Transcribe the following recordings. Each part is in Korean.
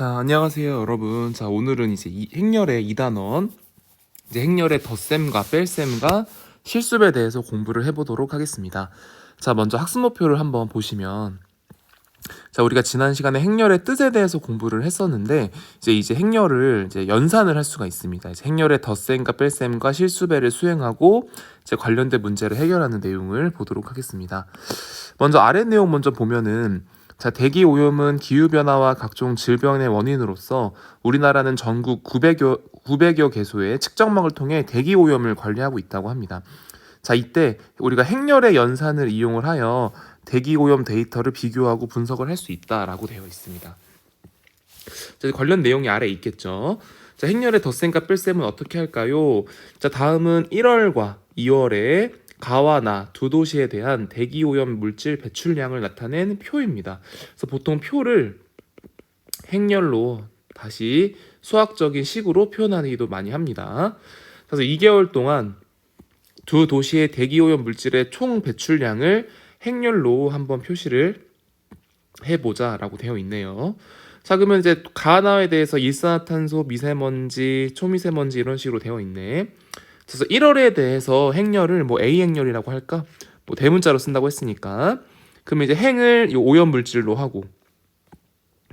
자, 안녕하세요, 여러분. 자, 오늘은 이제 행렬의 2단원, 이제 행렬의 덧셈과 뺄셈과 실습에 대해서 공부를 해보도록 하겠습니다. 자, 먼저 학습 목표를 한번 보시면, 자, 우리가 지난 시간에 행렬의 뜻에 대해서 공부를 했었는데, 이제 행렬을 이제 연산을 할 수가 있습니다. 이제 행렬의 덧셈과 뺄셈과 실수배를 수행하고, 이제 관련된 문제를 해결하는 내용을 보도록 하겠습니다. 먼저 아래 내용 먼저 보면은, 자, 대기 오염은 기후변화와 각종 질병의 원인으로서 우리나라는 전국 900여 개소의 측정망을 통해 대기 오염을 관리하고 있다고 합니다. 자, 이때 우리가 행렬의 연산을 이용을 하여 대기 오염 데이터를 비교하고 분석을 할 수 있다라고 되어 있습니다. 자, 관련 내용이 아래 있겠죠. 자, 행렬의 덧셈과 뺄셈은 어떻게 할까요? 자, 다음은 1월과 2월에 가와 나 두 도시에 대한 대기오염 물질 배출량을 나타낸 표입니다. 그래서 보통 표를 행렬로 다시 수학적인 식으로 표현하기도 많이 합니다. 그래서 2개월 동안 두 도시의 대기오염 물질의 총 배출량을 행렬로 한번 표시를 해보자라고 되어 있네요. 자, 그러면 이제 가나에 대해서 일산화탄소, 미세먼지, 초미세먼지 이런 식으로 되어 있네. 그래서 1월에 대해서 행렬을 뭐 A 행렬이라고 할까? 뭐 대문자로 쓴다고 했으니까. 그러면 이제 행을 이 오염 물질로 하고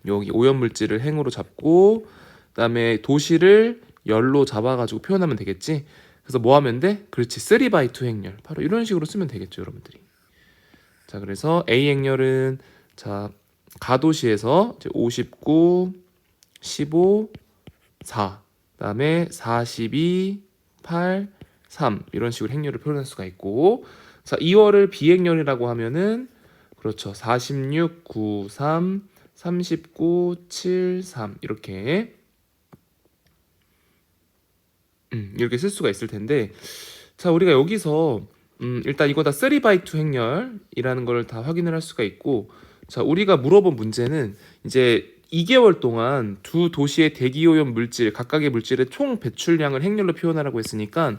여기 오염 물질을 행으로 잡고 그다음에 도시를 열로 잡아가지고 표현하면 되겠지. 그래서 뭐 하면 돼? 그렇지, 3/2 행렬. 바로 이런 식으로 쓰면 되겠죠, 여러분들이. 자, 그래서 A 행렬은 자 가도시에서 이제 59, 15, 4, 그다음에 42, 8, 3 이런 식으로 행렬을 표현할 수가 있고, 자 2월을 비행렬이라고 하면은 그렇죠, 46, 9, 3, 39, 7, 3 이렇게 이렇게 쓸 수가 있을 텐데, 자 우리가 여기서 일단 이거 다 3/2 행렬이라는 걸 다 확인을 할 수가 있고, 자 우리가 물어본 문제는 이제 2개월 동안 두 도시의 대기오염 물질 각각의 물질의 총 배출량을 행렬로 표현하라고 했으니까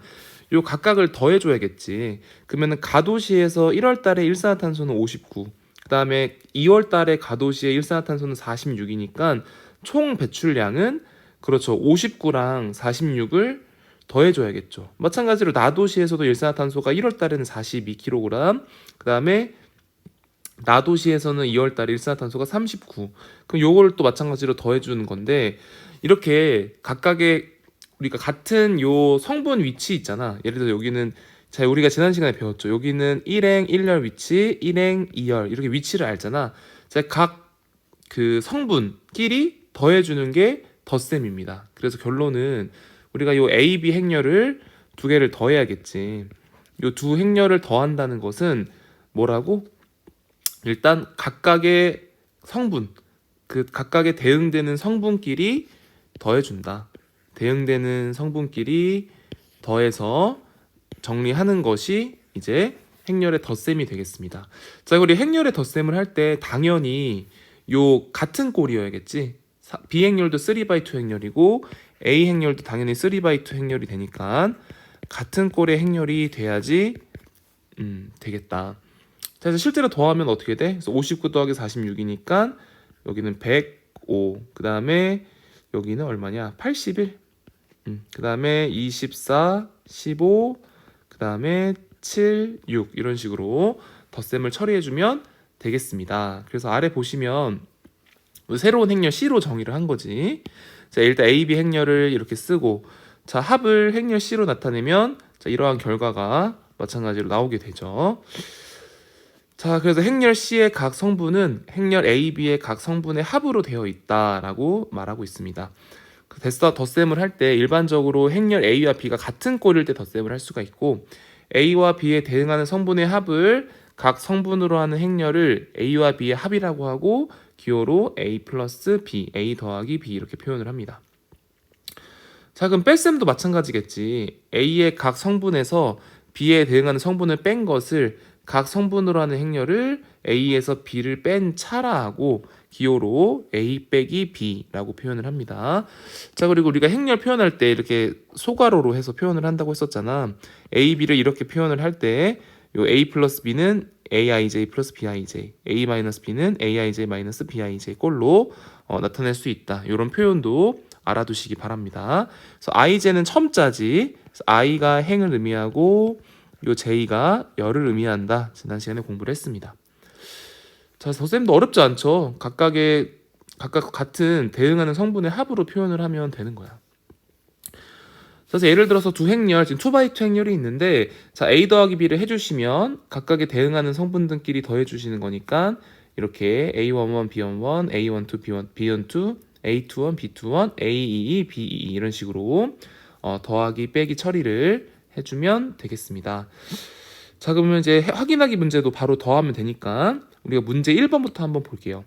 요 각각을 더해줘야겠지. 그러면은 가도시에서 1월 달에 일산화탄소는 59, 그 다음에 2월 달에 가도시의 일산화탄소는 46이니까 총 배출량은 그렇죠, 59랑 46을 더해줘야겠죠. 마찬가지로 나도시에서도 일산화탄소가 1월 달에는 42kg, 그 다음에 나도시에서는 2월 달에 일산화탄소가 39. 그럼 요거를 또 마찬가지로 더해주는 건데, 이렇게 각각의 우리가 같은 요 성분 위치 있잖아. 예를 들어 여기는, 자 우리가 지난 시간에 배웠죠. 여기는 1행 1열 위치, 1행 2열 이렇게 위치를 알잖아. 자 각 그 성분끼리 더해주는 게 덧셈입니다. 그래서 결론은 우리가 요 A, B 행렬을 두 개를 더해야겠지. 요 두 행렬을 더한다는 것은 뭐라고? 일단 각각의 성분, 그 각각의 대응되는 성분끼리 더해준다. 대응되는 성분끼리 더해서 정리하는 것이 이제 행렬의 덧셈이 되겠습니다. 자, 우리 행렬의 덧셈을 할 때 당연히 요 같은 꼴이어야겠지. B 행렬도 3/2 행렬이고 A 행렬도 당연히 3/2 행렬이 되니까 같은 꼴의 행렬이 돼야지 되겠다. 자, 그래서 실제로 더하면 어떻게 돼? 그래서 59 더하기 46이니까 여기는 105, 그 다음에 여기는 얼마냐? 81. 그 다음에 24, 15, 그 다음에 7, 6 이런 식으로 덧셈을 처리해주면 되겠습니다. 그래서 아래 보시면 새로운 행렬 C로 정의를 한 거지. 자, 일단 A, B 행렬을 이렇게 쓰고, 자 합을 행렬 C로 나타내면 자 이러한 결과가 마찬가지로 나오게 되죠. 자, 그래서 행렬 C의 각 성분은 행렬 A, B의 각 성분의 합으로 되어 있다라고 말하고 있습니다. 덧셈을 할 때 일반적으로 행렬 A와 B가 같은 꼴일 때 덧셈을 할 수가 있고, A와 B에 대응하는 성분의 합을 각 성분으로 하는 행렬을 A와 B의 합이라고 하고 기호로 A 플러스 B, A 더하기 B 이렇게 표현을 합니다. 자, 그럼 뺄셈도 마찬가지겠지. A의 각 성분에서 B에 대응하는 성분을 뺀 것을 각 성분으로 하는 행렬을 A에서 B를 뺀 차라 하고 기호로 A 빼기 B라고 표현을 합니다. 자, 그리고 우리가 행렬 표현할 때 이렇게 소괄호로 해서 표현을 한다고 했었잖아. A, B를 이렇게 표현을 할 때 요 A 플러스 B는 AIJ 플러스 BIJ, A 마이너스 B는 AIJ 마이너스 BIJ 꼴로 나타낼 수 있다. 이런 표현도 알아두시기 바랍니다. 그래서 i제는 첨자지. 그래서 i가 행을 의미하고 요 j가 열을 의미한다. 지난 시간에 공부를 했습니다. 자, 덧셈도 어렵지 않죠. 각각 같은 대응하는 성분의 합으로 표현을 하면 되는 거야. 그래서 예를 들어서 두 행렬, 지금 2x2 행렬이 있는데, 자, a 더하기 b를 해주시면 각각에 대응하는 성분들끼리 더해주시는 거니까 이렇게 a11, b11, a12, b1, b12, a21, b21, a22, b22 이런 식으로 더하기 빼기 처리를 해주면 되겠습니다. 자, 그러면 이제 확인하기 문제도 바로 더하면 되니까 우리가 문제 1번부터 한번 볼게요.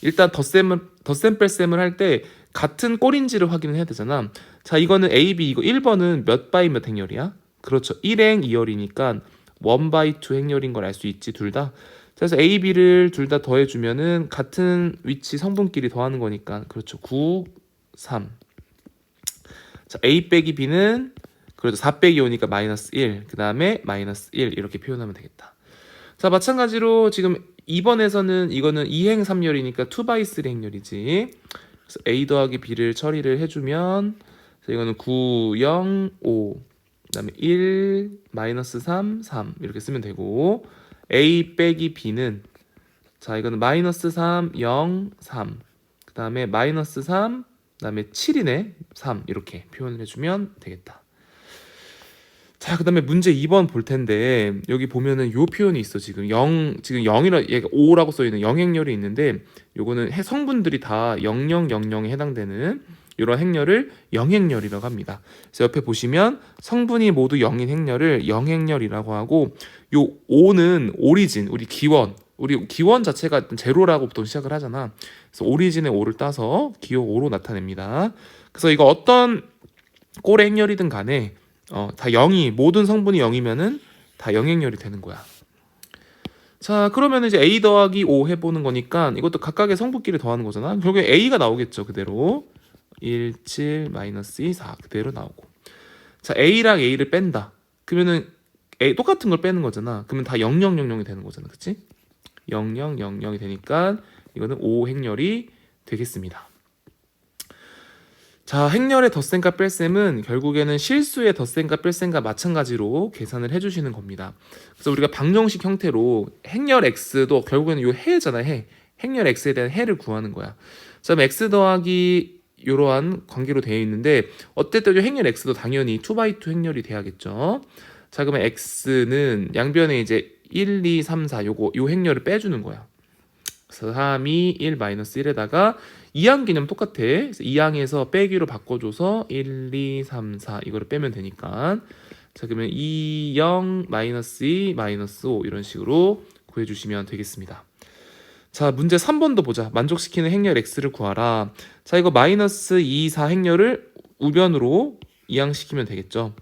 일단 덧셈 뺄셈을 할 때 같은 꼴인지를 확인을 해야 되잖아. 자, 이거는 A, B, 이거 1번은 몇 바이 몇 행렬이야? 그렇죠. 1행 2열이니까 1/2 행렬인 걸 알 수 있지, 둘 다. 그래서 A, B를 둘 다 더해주면은 같은 위치 성분끼리 더하는 거니까, 그렇죠. 9, 3. 자, A 빼기 B는 그래도 4 빼기 5니까 마이너스 1. 그 다음에 마이너스 1 이렇게 표현하면 되겠다. 자, 마찬가지로 지금 2번에서는 이거는 2행 3열이니까 2/3 행렬이지. 그래서 A 더하기 B를 처리를 해주면 이거는 9, 0, 5 그 다음에 1, 마이너스 3, 3 이렇게 쓰면 되고, A 빼기 B는 자, 이거는 마이너스 3, 0, 3 그 다음에 마이너스 3 그 다음에 7이네 3 이렇게 표현을 해주면 되겠다. 자, 그 다음에 문제 2번 볼 텐데, 여기 보면은 요 표현이 있어. 지금 0이라 얘가 5라고 써있는 영행렬이 있는데, 요거는 성분들이 다 0000에 해당되는 이런 행렬을 영행렬이라고 합니다. 그래서 옆에 보시면 성분이 모두 0인 행렬을 영행렬이라고 하고, 요 5는 오리진, 우리 기원 자체가 제로라고 보통 시작을 하잖아. 그래서 오리진의 5를 따서 기호 5로 나타냅니다. 그래서 이거 어떤 꼴의 행렬이든 간에 다 0이, 모든 성분이 0이면은 다 영행렬이 되는 거야. 자, 그러면 이제 A 더하기 5 해보는 거니까 이것도 각각의 성분끼리 더하는 거잖아. 결국에 A가 나오겠죠, 그대로. 1, 7, 마이너스 2, 4 그대로 나오고. 자, A랑 A를 뺀다. 그러면은 똑같은 걸 빼는 거잖아. 그러면 다 0000이 되는 거잖아, 그치? 0000이 되니까 이거는 5 행렬이 되겠습니다. 자, 행렬의 덧셈과 뺄셈은 결국에는 실수의 덧셈과 뺄셈과 마찬가지로 계산을 해주시는 겁니다. 그래서 우리가 방정식 형태로 행렬 x도 결국에는 요 해잖아, 해. 행렬 x에 대한 해를 구하는 거야. 자, 그럼 x 더하기 이러한 관계로 되어 있는데, 어쨌든 행렬 x도 당연히 2x2 행렬이 돼야겠죠. 자, 그러면 x는 양변에 이제 1, 2, 3, 4 요 행렬을 빼주는 거야. 그래서 3, 2, 1, 마이너스 1에다가 2항 개념 똑같아. 그래서 2항에서 빼기로 바꿔줘서 1, 2, 3, 4 이거를 빼면 되니까, 자, 그러면 2, 0, 마이너스 2, 마이너스 5 이런 식으로 구해주시면 되겠습니다. 자, 문제 3번도 보자. 만족시키는 행렬 x를 구하라. 자, 이거 마이너스 2, 4 행렬을 우변으로 이항시키면 되겠죠.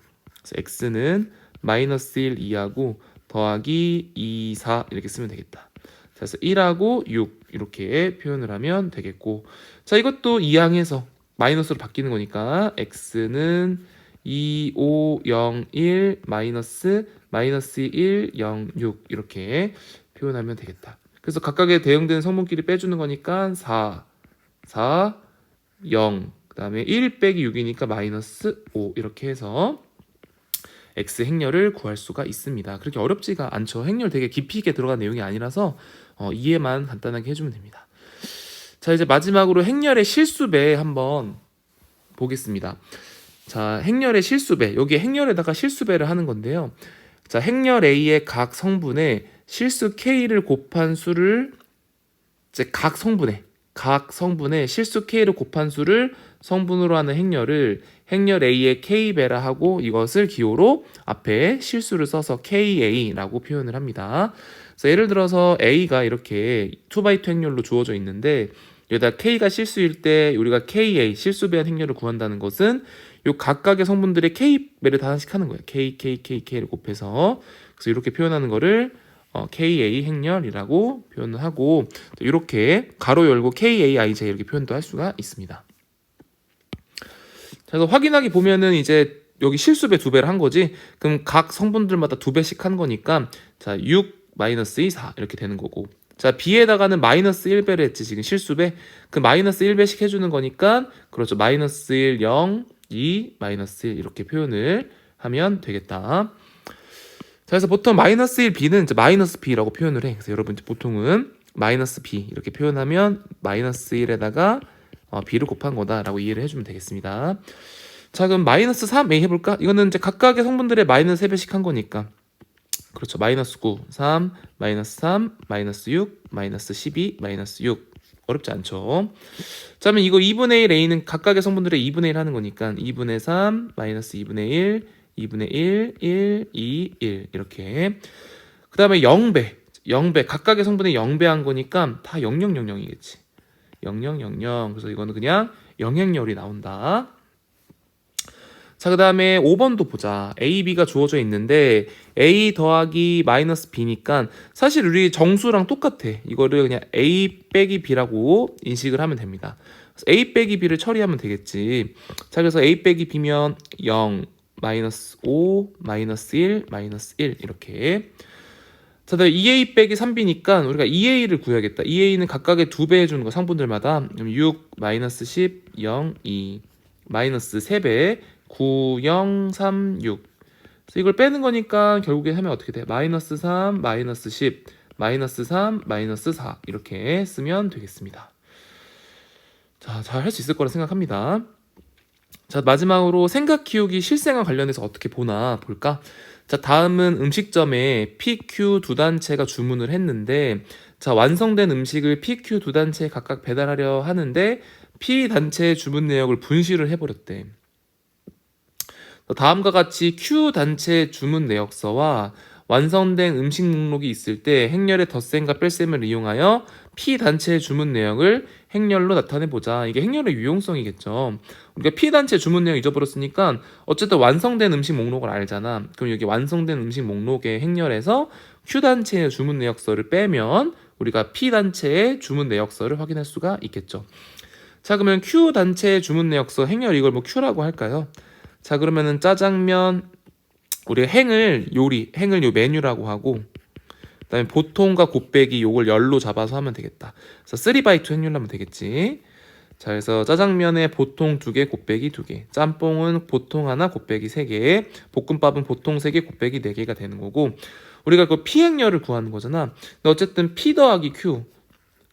그래서 x는 마이너스 1, 2하고 더하기 2, 4 이렇게 쓰면 되겠다. 그래서 1하고 6 이렇게 표현을 하면 되겠고, 자, 이것도 2항에서 마이너스로 바뀌는 거니까 x는 2, 5, 0, 1 마이너스 1, 0, 6 이렇게 표현하면 되겠다. 그래서 각각의 대응되는 성분끼리 빼주는 거니까 4, 4, 0 그 다음에 1 빼기 6이니까 마이너스 5 이렇게 해서 x 행렬을 구할 수가 있습니다. 그렇게 어렵지가 않죠. 행렬 되게 깊이 있게 들어간 내용이 아니라서 이해만 간단하게 해주면 됩니다. 자, 이제 마지막으로 행렬의 실수배 한번 보겠습니다. 자, 행렬의 실수배, 여기 행렬에다가 실수배를 하는 건데요. 자, 행렬 A의 각 성분에 실수 K를 곱한 수를, 이제 각 성분에 실수 K를 곱한 수를 성분으로 하는 행렬을 행렬 A의 K배라 하고, 이것을 기호로 앞에 실수를 써서 KA라고 표현을 합니다. 그래서 예를 들어서 A가 이렇게 2x2 행렬로 주어져 있는데, 여기다 K가 실수일 때 우리가 KA 실수배한 행렬을 구한다는 것은 요 각각의 성분들의 K배를 다 하나씩 하는 거예요. K를 곱해서. 그래서 이렇게 표현하는 거를 KA 행렬이라고 표현을 하고, 이렇게 가로 열고 KAIJ 이렇게 표현도 할 수가 있습니다. 그래서 확인하기 보면은 이제 여기 실수배 2배를 한 거지. 그럼 각 성분들마다 2배씩 한 거니까, 자, 6 마이너스 2, 4 이렇게 되는 거고, 자, b에다가는 마이너스 1배를 했지, 지금 실수배. 그 마이너스 1배씩 해주는 거니까, 그렇죠. 마이너스 1, 0, 2, 마이너스 1 이렇게 표현을 하면 되겠다. 자, 그래서 보통 마이너스 1 b는 이제 마이너스 b라고 표현을 해. 그래서 여러분 이제 보통은 마이너스 b 이렇게 표현하면 마이너스 1에다가 b를 곱한 거다라고 이해를 해주면 되겠습니다. 자, 그럼 마이너스 3a 해볼까? 이거는 이제 각각의 성분들의 마이너스 3배씩 한 거니까. 그렇죠. 마이너스 9, 3, 마이너스 3, 마이너스 6, 마이너스 12, 마이너스 6. 어렵지 않죠? 자, 그러면 이거 2분의 1 a는 각각의 성분들의 2분의 1 하는 거니까 2분의 3, 마이너스 2분의 1, 2분의 1, 1, 2, 1 이렇게. 그 다음에 0배 각각의 성분의 0배 한 거니까 다 0000이겠지. 0000. 그래서 이거는 그냥 영행열이 나온다. 자, 그 다음에 5번도 보자. A, B가 주어져 있는데 A 더하기 마이너스 B니까 사실 우리 정수랑 똑같아. 이거를 그냥 A 빼기 B라고 인식을 하면 됩니다. 그래서 A 빼기 B를 처리하면 되겠지. 자, 그래서 A 빼기 B면 0, 마이너스 5, 마이너스 1, 마이너스 1 이렇게. 자, 다음에 2A 빼기 3B니까 우리가 2A를 구해야겠다. 2A는 각각의 2배 해주는 거 상분들마다. 그럼 6, 마이너스 10, 0, 2 마이너스 3배 9, 0, 3, 6. 그래서 이걸 빼는 거니까 결국에 하면 어떻게 돼? 마이너스 3, 마이너스 10, 마이너스 3, 마이너스 4 이렇게 쓰면 되겠습니다. 자, 잘 할 수 있을 거라 생각합니다. 자, 마지막으로 생각 키우기 실생활 관련해서 어떻게 보나 볼까? 자, 다음은 음식점에 PQ 두 단체가 주문을 했는데 자, 완성된 음식을 PQ 두 단체에 각각 배달하려 하는데 P 단체의 주문 내역을 분실을 해버렸대. 다음과 같이 Q 단체 주문 내역서와 완성된 음식 목록이 있을 때 행렬의 덧셈과 뺄셈을 이용하여 P 단체의 주문 내역을 행렬로 나타내보자. 이게 행렬의 유용성이겠죠. 우리가 P 단체 주문 내역 잊어버렸으니까 어쨌든 완성된 음식 목록을 알잖아. 그럼 여기 완성된 음식 목록의 행렬에서 Q 단체의 주문 내역서를 빼면 우리가 P 단체의 주문 내역서를 확인할 수가 있겠죠. 자, 그러면 Q 단체의 주문 내역서 행렬 이걸 뭐 Q라고 할까요? 자, 그러면은 짜장면 우리 행을 요 메뉴라고 하고 그다음에 보통과 곱빼기 요걸 열로 잡아서 하면 되겠다. 그래서 3x2 행렬로 하면 되겠지. 자, 그래서 짜장면에 보통 2개, 곱빼기 2개. 짬뽕은 보통 하나, 곱빼기 3개. 볶음밥은 보통 3개, 곱빼기 4개가 되는 거고 우리가 그 P 행렬을 구하는 거잖아. 근데 어쨌든 P 더하기 Q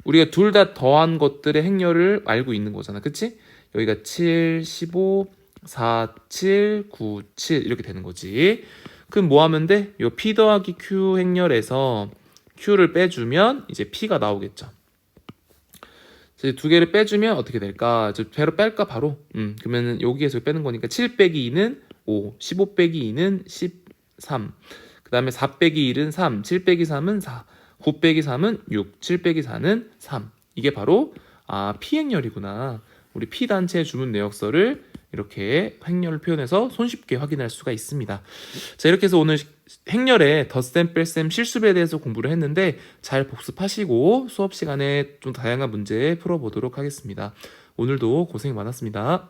우리가 둘 다 더한 것들의 행렬을 알고 있는 거잖아. 그치? 여기가 7, 15, 4, 7, 9, 7 이렇게 되는 거지. 그럼 뭐 하면 돼? 요 P 더하기 Q 행렬에서 Q를 빼주면 이제 P가 나오겠죠. 이제 두 개를 빼주면 어떻게 될까? 배로 뺄까 바로? 그러면 여기에서 빼는 거니까 7 빼기 2는 5, 15 빼기 2는 13. 그 다음에 4 빼기 1은 3, 7 빼기 3은 4, 9 빼기 3은 6, 7 빼기 4는 3. 이게 바로 P 행렬이구나. 우리 P 단체의 주문 내역서를 이렇게 행렬을 표현해서 손쉽게 확인할 수가 있습니다. 자, 이렇게 해서 오늘 행렬의 덧셈, 뺄셈, 실수배에 대해서 공부를 했는데 잘 복습하시고 수업 시간에 좀 다양한 문제 풀어보도록 하겠습니다. 오늘도 고생 많았습니다.